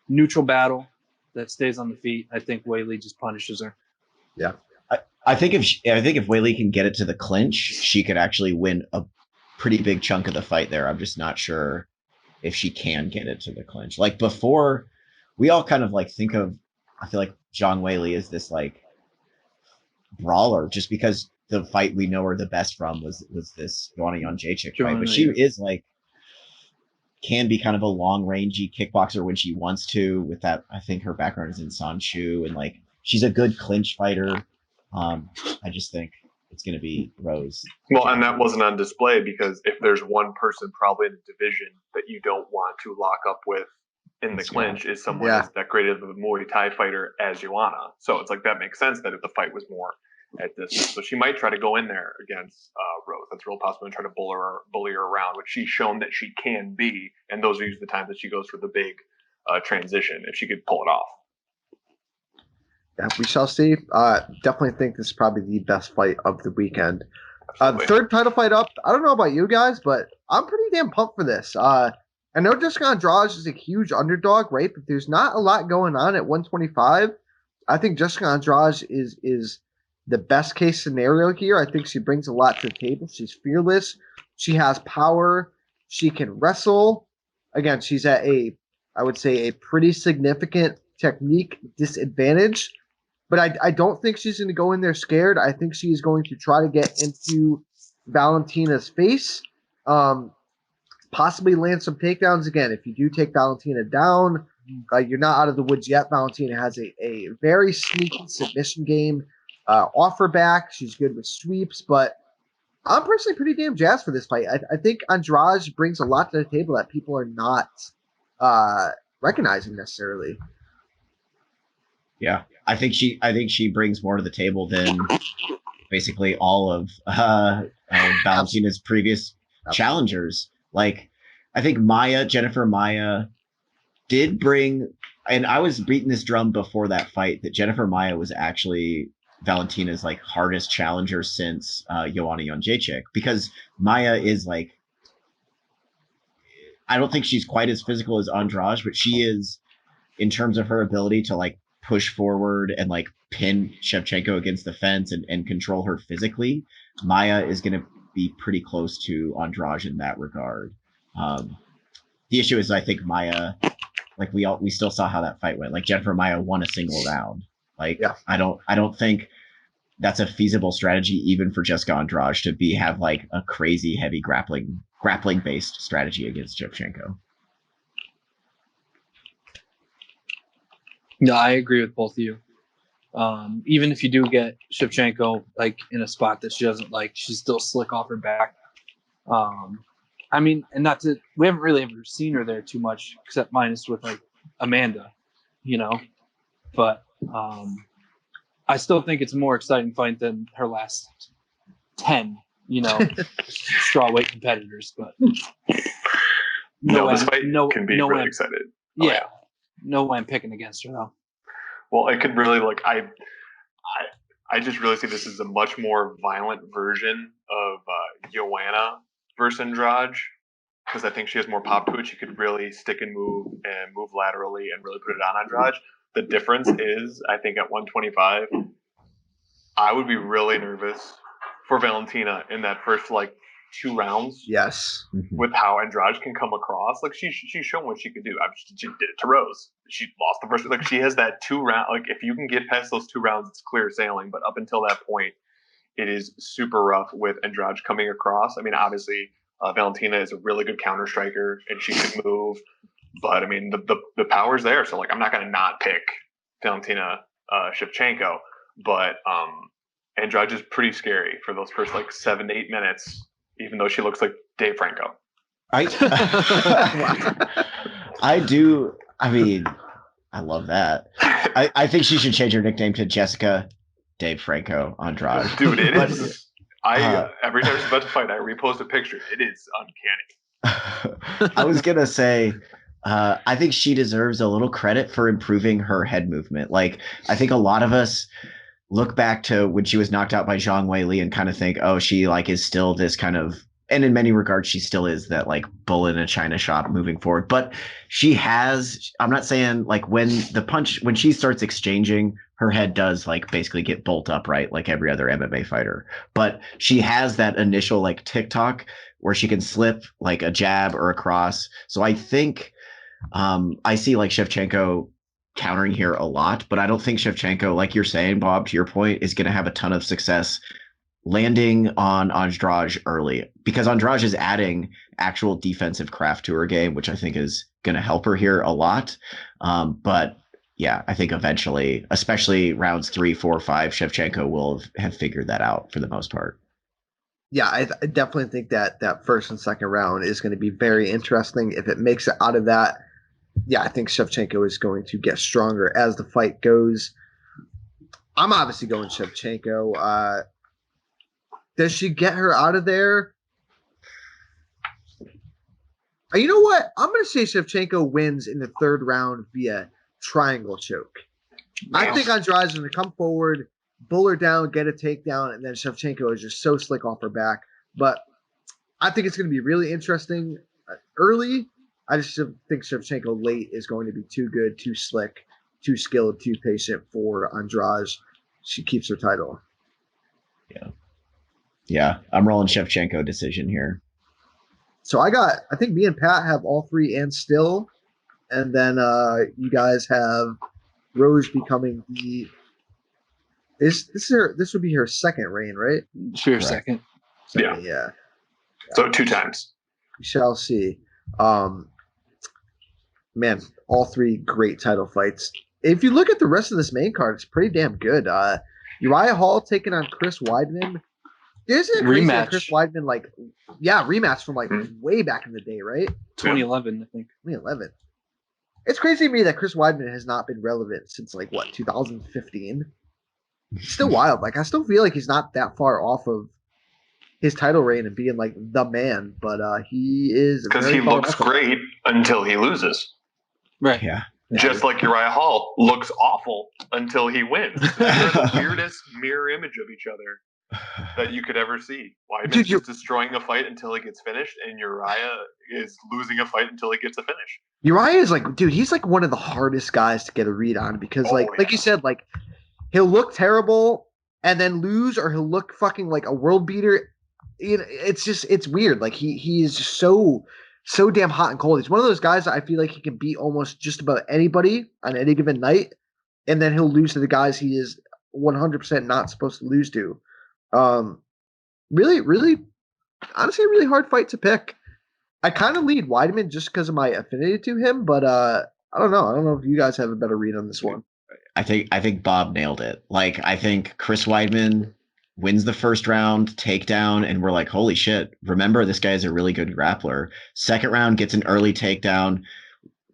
S3: neutral battle that stays on the feet. I think Weili just punishes her.
S2: Yeah,
S5: I think if Weili can get it to the clinch, she could actually win a pretty big chunk of the fight there. I'm just not sure if she can get it to the clinch. Like before, we all kind of like think of, I feel like Zhang Weili is this like brawler just because the fight we know her the best from was this Joanna Jędrzejczyk fight. But she is like, can be kind of a long rangey kickboxer when she wants to with that. I think her background is in Sanchu and like, she's a good clinch fighter. I just think it's going to be Rose.
S4: Well, and that wasn't on display because if there's one person probably in the division that you don't want to lock up with in the clinch is someone as that great of a Muay Thai fighter as Joanna. So it's like that makes sense that if the fight was more at distance. So she might try to go in there against Rose. That's real possible and try to bully her around, which she's shown that she can be. And those are usually the times that she goes for the big transition if she could pull it off.
S2: Yeah, we shall see. Definitely think this is probably the best fight of the weekend. The third title fight up. I don't know about you guys, but I'm pretty damn pumped for this. I know Jessica Andrade is a huge underdog, right? But there's not a lot going on at 125. I think Jessica Andrade is the best case scenario here. I think she brings a lot to the table. She's fearless. She has power. She can wrestle. Again, she's at I would say, a pretty significant technique disadvantage. but I don't think she's going to go in there scared. I think she is going to try to get into Valentina's face, possibly land some takedowns again. If you do take Valentina down, you're not out of the woods yet. Valentina has a very sneaky submission game off her back. She's good with sweeps, but I'm personally pretty damn jazzed for this fight. I think Andrade brings a lot to the table that people are not recognizing necessarily.
S5: Yeah, I think she brings more to the table than basically all of Valentina's previous challengers. Like, I think Jennifer Maia did bring, and I was beating this drum before that fight, that Jennifer Maia was actually Valentina's like hardest challenger since Joanna Jędrzejczyk, because Maia is like, I don't think she's quite as physical as Andrade, but she is, in terms of her ability to like push forward and like pin Shevchenko against the fence and control her physically. Maia is going to be pretty close to Andrade in that regard. The issue is, I think Maia, like we still saw how that fight went. Like Jennifer Maia won a single round. Like, yeah. I don't think that's a feasible strategy even for Jessica Andrade to have like a crazy heavy grappling based strategy against Shevchenko.
S3: No, I agree with both of you. Even if you do get Shevchenko like in a spot that she doesn't like, she's still slick off her back. I mean, and we haven't really ever seen her there too much, except minus with like Amanda, you know. But I still think it's a more exciting fight than her last 10, you know, strawweight competitors. But
S4: this fight can be really excited.
S3: Oh, yeah. No way I'm picking against her though.
S4: Well, I could really I just really see this as a much more violent version of Joanna versus Andrade, because I think she has more pop to it. She could really stick and move laterally and really put it on Andrade. The difference is, I think at 125, I would be really nervous for Valentina in that first like 2 rounds.
S2: Yes.
S4: With how Andrade can come across. Like she's shown what she could do. She did it to Rose. She lost the first. Like she has that 2 round. Like if you can get past those 2 rounds, it's clear sailing. But up until that point, it is super rough with Andrade coming across. I mean, obviously, Valentina is a really good counter striker and she can move. But I mean, the power's there. So like, I'm not going to not pick Valentina Shevchenko. But Andrade is pretty scary for those first like 7 to 8 minutes. Even though she looks like Dave Franco.
S5: I do. I mean, I love that. I think she should change her nickname to Jessica Dave Franco Andrade.
S4: Dude, it is. Every time she's about to fight, I repost a picture. It is uncanny.
S5: I was going to say, I think she deserves a little credit for improving her head movement. Like, I think a lot of us look back to when she was knocked out by Zhang Weili and kind of think, oh, she like is still this kind of, and in many regards, she still is that like bull in a china shop moving forward. But she has, I'm not saying like when she starts exchanging, her head does like basically get bolt upright like every other MMA fighter. But she has that initial like TikTok where she can slip like a jab or a cross. So I think I see like Shevchenko countering here a lot, but I don't think Shevchenko, like you're saying, Bob, to your point, is going to have a ton of success landing on Andrade early, because Andrade is adding actual defensive craft to her game, which I think is going to help her here a lot. But yeah, I think eventually, especially rounds 3, 4, 5, Shevchenko will have figured that out for the most part.
S2: Yeah, I definitely think that first and second round is going to be very interesting. If it makes it out of that, yeah, I think Shevchenko is going to get stronger as the fight goes. I'm obviously going Shevchenko. Does she get her out of there? You know what? I'm going to say Shevchenko wins in the 3rd round via triangle choke. I think Andrade is going to come forward, bull her down, get a takedown, and then Shevchenko is just so slick off her back. But I think it's going to be really interesting early. I just think Shevchenko late is going to be too good, too slick, too skilled, too patient for Andrade. She keeps her title.
S5: Yeah, I'm rolling Shevchenko decision here.
S2: So I think me and Pat have all 3 and still, and then you guys have Rose becoming the This would be her second reign, right?
S3: For your
S5: Correct.
S3: second.
S4: Yeah.
S2: Yeah.
S4: So 2 times.
S2: We shall see. Man, all 3 great title fights. If you look at the rest of this main card, it's pretty damn good. Uriah Hall taking on Chris Weidman. Isn't it crazy that
S3: Rematch.
S2: Chris Weidman, rematch from way back in the day, right?
S3: 2011, I think.
S2: 2011. It's crazy to me that Chris Weidman has not been relevant since 2015. It's still wild. I still feel like he's not that far off of his title reign and being the man, but he is
S4: Because he looks great until he loses.
S3: Right.
S5: Yeah.
S4: Just like Uriah Hall looks awful until he wins. They're the weirdest mirror image of each other that you could ever see. Weidman's just destroying a fight until it gets finished, and Uriah is losing a fight until it gets a finish.
S2: Uriah is he's one of the hardest guys to get a read on because like you said, he'll look terrible and then lose, or he'll look fucking like a world beater. It's weird. He is just so damn hot and cold. He's one of those guys that I feel like he can beat almost just about anybody on any given night, and then he'll lose to the guys he is 100% not supposed to lose to. Really, really, honestly, a really hard fight to pick. I kind of lead Weidman just because of my affinity to him, but I don't know. I don't know if you guys have a better read on this one.
S5: I think Bob nailed it. I think Chris Weidman wins the first round, takedown, and we're like, holy shit, remember, this guy is a really good grappler. Second round gets an early takedown.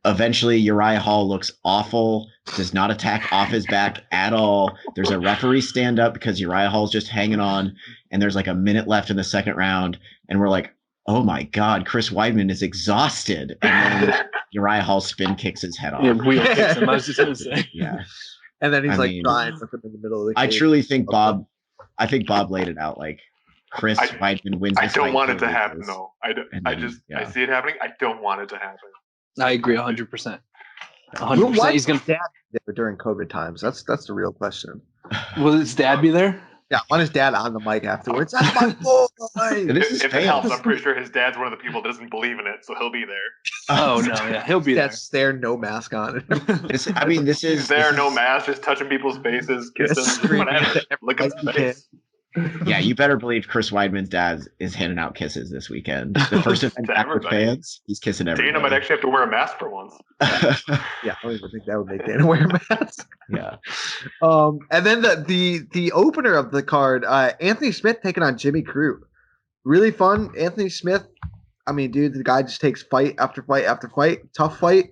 S5: Eventually, Uriah Hall looks awful, does not attack off his back at all. There's a referee stand up because Uriah Hall's just hanging on, and there's a minute left in the second round, and we're like, oh my God, Chris Weidman is exhausted. And then Uriah Hall spin kicks his head off.
S3: Yeah, wheel kicks him. I was just going to say.
S5: Yeah.
S2: And then he's
S5: I
S2: trying to put him in the middle of the cage.
S5: I truly think Bob laid it out. Chris Weidman wins.
S4: I don't want it to happen, though. I see it happening. I don't want it to happen.
S3: I agree 100%.
S2: 100%. Why
S3: He's going to
S2: there during COVID times. That's the real question.
S3: Will his dad be there?
S2: Yeah, want his dad on the mic afterwards. That's my boy.
S4: If it helps, I'm pretty sure his dad's one of the people that doesn't believe in it, so he'll be there.
S3: Oh no, yeah, he'll be
S2: That's there, no mask on.
S4: He's there, no mask, just touching people's faces, kissing, whatever. Look at his face.
S5: Yeah, you better believe Chris Weidman's dad is handing out kisses this weekend. The first event back with fans, he's kissing everybody.
S4: Dana might actually have to wear a mask for once.
S2: Yeah, I don't even think that would make Dana wear a mask.
S5: Yeah.
S2: And then the opener of the card, Anthony Smith taking on Jimmy Crute. Really fun. Anthony Smith, I mean, dude, the guy just takes fight after fight after fight. Tough fight.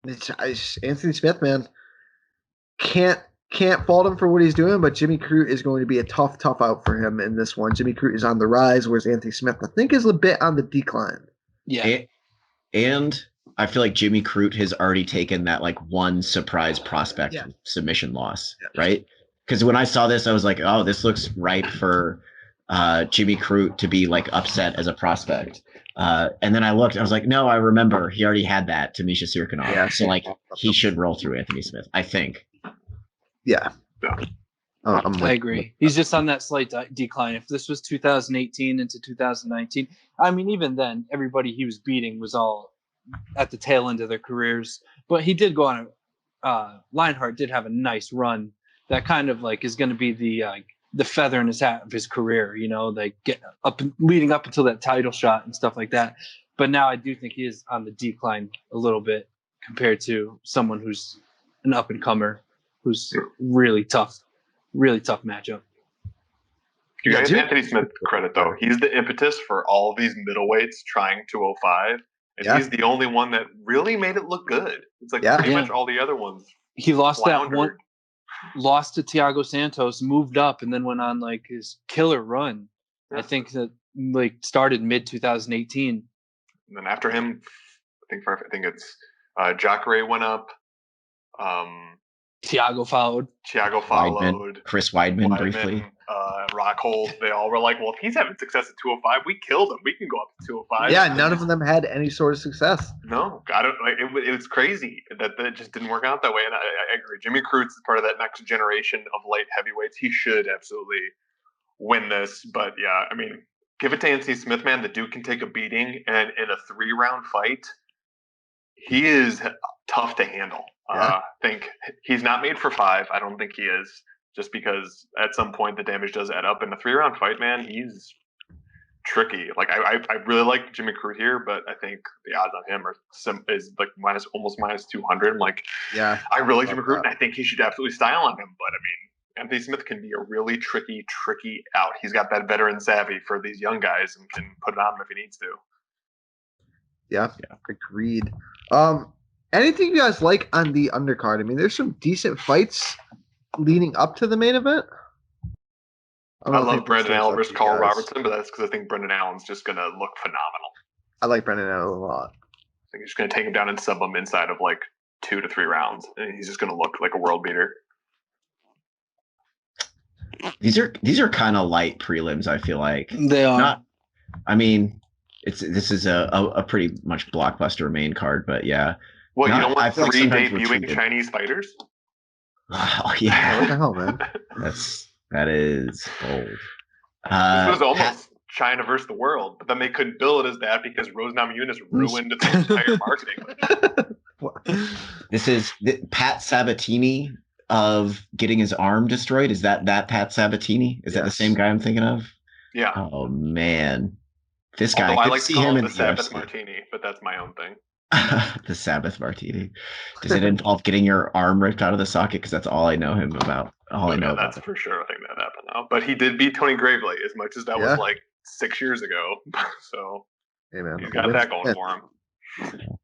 S2: Anthony Smith, man, can't fault him for what he's doing, but Jimmy Crute is going to be a tough out for him in this one. Jimmy Crute is on the rise, whereas Anthony Smith, I think, is a bit on the decline.
S3: Yeah.
S5: And I feel like Jimmy Crute has already taken that one surprise prospect submission loss, right? Because when I saw this, I was like, oh, this looks ripe for Jimmy Crute to be upset as a prospect. And then I looked, I was like, no, I remember he already had that to Misha Sirkunov.
S2: Yeah.
S5: So he should roll through Anthony Smith, I think.
S2: Yeah.
S3: I agree. He's just on that slight decline. If this was 2018 into 2019, I mean, even then, everybody he was beating was all at the tail end of their careers. But he did go on Lionheart did have a nice run that kind of is going to be the feather in his hat of his career, get up leading up until that title shot and stuff like that. But now I do think he is on the decline a little bit compared to someone who's an up and comer. Who's really tough matchup.
S4: You guys give Anthony Smith credit, though. He's the impetus for all these middleweights trying 205, and he's the only one that really made it look good. It's pretty much all the other ones.
S3: He lost that one, lost to Thiago Santos, moved up, and then went on his killer run. Yeah. I think that started mid 2018.
S4: And then after him, I think it's Jacare went up.
S3: Thiago followed.
S5: Chris Weidman briefly.
S4: Rockhold. They all were like, well, if he's having success at 205, we killed him. We can go up to 205.
S2: Yeah, none of them had any sort of success.
S4: No, I don't. It was crazy that it just didn't work out that way. And I agree. Jimmy Crute is part of that next generation of light heavyweights. He should absolutely win this. But yeah, I mean, give it to Anthony Smith, man. The dude can take a beating, and in a 3-round fight, he is tough to handle.
S2: Yeah.
S4: I think he's not made for 5. I don't think he is, just because at some point the damage does add up. In a 3-round fight, man, he's tricky. Like I really like Jimmy Crute here, but I think the odds on him is like almost minus 200. Like,
S2: Yeah,
S4: I really like Jimmy Crute, and I think he should absolutely style on him. But I mean, Anthony Smith can be a really tricky out. He's got that veteran savvy for these young guys and can put it on him if he needs to.
S2: Yeah, agreed. Anything you guys like on the undercard? I mean, there's some decent fights leading up to the main event.
S4: I love Brendan Allen versus Carl Robertson, but that's because I think Brendan Allen's just going to look phenomenal.
S2: I like Brendan Allen a lot.
S4: I think he's just going to take him down and sub him inside of like 2 to 3 rounds, and he's just going to look like a world beater.
S5: These are kind of light prelims. I feel like
S3: they are.
S5: I mean, this is a pretty much blockbuster main card, but yeah.
S4: Well, you don't want
S5: like
S4: 3 debuting Chinese fighters?
S5: Oh yeah,
S2: what the hell, man?
S5: That is bold.
S4: This was almost China versus the world, but then they couldn't bill it as that because Rose Namajunas ruined the entire marketing.
S5: This is Pat Sabatini of getting his arm destroyed. Is that Pat Sabatini? Is that the same guy I'm thinking of?
S4: Yeah.
S5: Oh man, this guy.
S4: Although I like to
S5: see
S4: call
S5: him
S4: him
S5: in
S4: the
S5: the
S4: Sabbath
S5: UFC.
S4: Martini, but that's my own thing.
S5: The Sabbath Martini. Does it involve getting your arm ripped out of the socket? Because that's all I know him about.
S4: That's for sure a thing that happened now. But he did beat Tony Gravely, as much as that was like 6 years ago. So
S2: hey, man,
S4: he's got that going for him.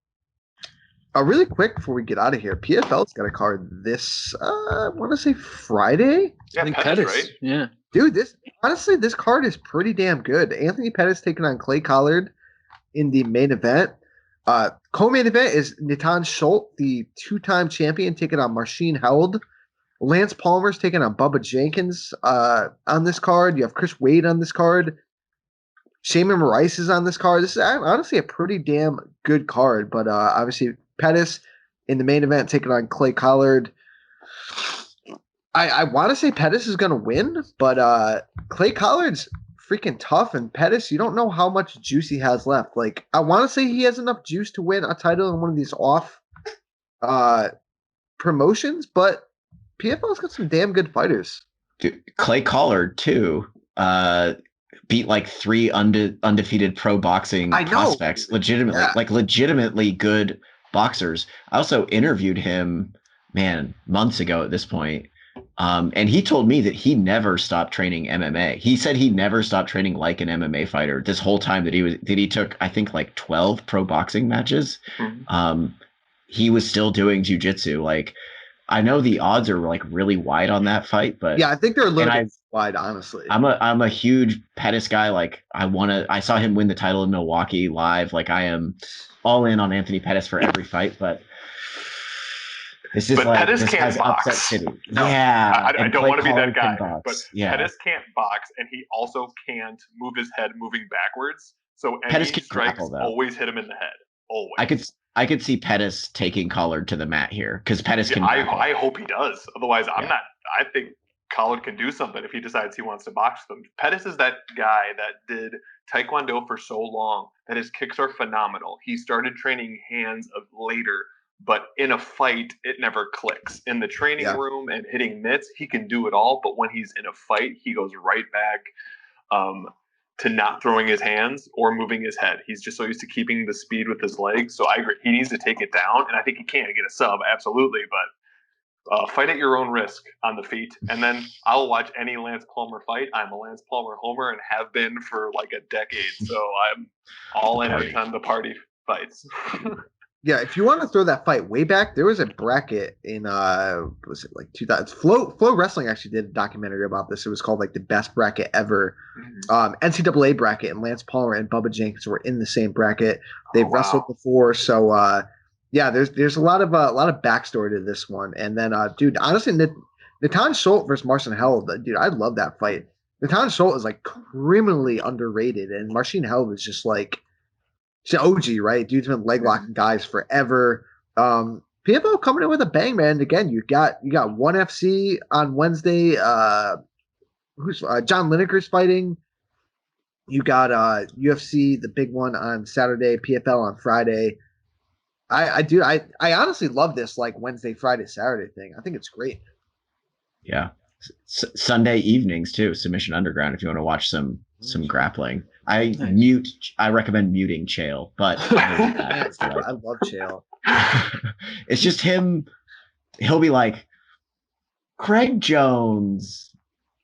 S2: Really quick before we get out of here, PFL's got a card this I want to say Friday.
S4: Yeah,
S3: I think
S4: Pettis,
S3: Pettis,
S4: right?
S3: yeah.
S2: Dude, this card is pretty damn good. Anthony Pettis taking on Clay Collard in the main event. Co-main event is Natan Schultz, the 2-time champion, taking on Marston Held. Lance Palmer's taking on Bubba Jenkins on this card. You have Chris Wade on this card. Shaman Rice is on this card. This is honestly a pretty damn good card, but obviously Pettis in the main event taking on Clay Collard. I want to say Pettis is going to win, but Clay Collard's freaking tough, and Pettis, you don't know how much juice he has left. Like, I want to say he has enough juice to win a title in one of these off promotions, but PFL's got some damn good fighters.
S5: Dude, Clay Collard too beat like 3 undefeated pro boxing prospects, legitimately good boxers. I also interviewed him, months ago at this point. And he told me that he never stopped training MMA. He said he never stopped training like an MMA fighter this whole time that he took, I think, like 12 pro boxing matches.
S4: Mm-hmm.
S5: He was still doing jiu-jitsu. Like, I know the odds are like really wide on that fight, but
S2: yeah, I think they're a little bit wide, honestly.
S5: I'm a huge Pettis guy. Like, I saw him win the title in Milwaukee live. Like, I am all in on Anthony Pettis for every fight, but this is
S4: Pettis
S5: this
S4: can't box.
S5: Upset City.
S4: No,
S5: yeah,
S4: I don't want to be that guy.
S5: But
S4: Pettis can't box, and he also can't move his head moving backwards. So any
S5: Pettis can
S4: strikes
S5: grapple, though.
S4: always hit him in the head. Always.
S5: I could see Pettis taking Collard to the mat here because Pettis can.
S4: I hope he does. Otherwise, I'm not. I think Collard can do something if he decides he wants to box them. Pettis is that guy that did Taekwondo for so long that his kicks are phenomenal. He started training hands later, but in a fight, it never clicks. In the training room and hitting mitts, he can do it all. But when he's in a fight, he goes right back to not throwing his hands or moving his head. He's just so used to keeping the speed with his legs. So I agree. He needs to take it down, and I think he can get a sub, absolutely. But fight at your own risk on the feet. And then I'll watch any Lance Palmer fight. I'm a Lance Palmer homer and have been for like a decade. So I'm all in every time the party fights.
S2: Yeah, if you want to throw that fight way back, there was a bracket in was it like 2000? Flow Wrestling actually did a documentary about this. It was called like the best bracket ever. NCAA bracket, and Lance Palmer and Bubba Jenkins were in the same bracket. They've wrestled before, so there's a lot of backstory to this one. And then dude, honestly, Natan Schultz versus Marston Held, dude, I love that fight. Natan Schultz is like criminally underrated, and Marston Held is just like. She's an OG, right? Dude's been leg locking guys forever. PFL coming in with a bang, man. Again, you got ONE FC on Wednesday. Who's John Lineker's fighting? You got UFC, the big one on Saturday. PFL on Friday. I do. I honestly love this like Wednesday, Friday, Saturday thing. I think it's great.
S5: Yeah. Sunday evenings too. Submission Underground. If you want to watch some grappling, I recommend muting Chael, but
S2: I love Chael.
S5: It's just him. He'll be like, Craig Jones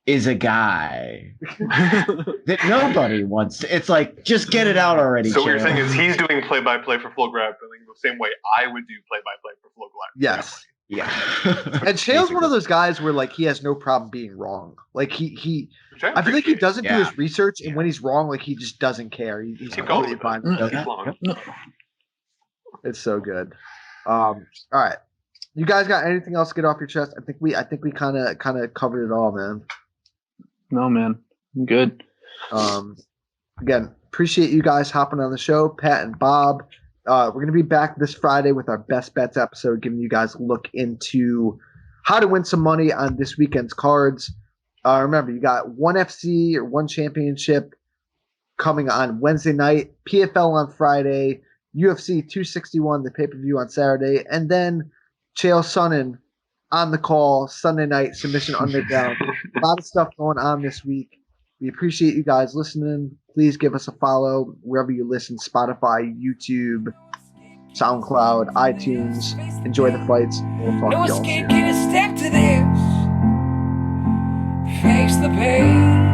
S5: is a guy that nobody wants to. It's like, just get it out already.
S4: So what you're
S5: Chael.
S4: saying is he's doing play-by-play for Flow Grappling the same way I would do play-by-play for Flow Grappling.
S2: Yes.
S5: Yeah.
S2: And Chael's one of those guys where like he has no problem being wrong. Like he I feel like he doesn't do his research, and when he's wrong, like he just doesn't care. He's totally fine. It's so good. All right. You guys got anything else to get off your chest? I think we kind of covered it all, man.
S3: No, man. I'm good.
S2: Again, appreciate you guys hopping on the show, Pat and Bob. We're going to be back this Friday with our Best Bets episode, giving you guys a look into how to win some money on this weekend's cards. Remember, you got one FC or one championship coming on Wednesday night, PFL on Friday, UFC 261, the pay-per-view on Saturday, and then Chael Sonnen on the call Sunday night, Submission Underground. A lot of stuff going on this week. We appreciate you guys listening. Please give us a follow wherever you listen, Spotify, YouTube, SoundCloud, iTunes. Enjoy the fights. We'll talk
S1: No
S2: to y'all
S1: escape,
S2: soon.
S1: can you step to this? Face the pain.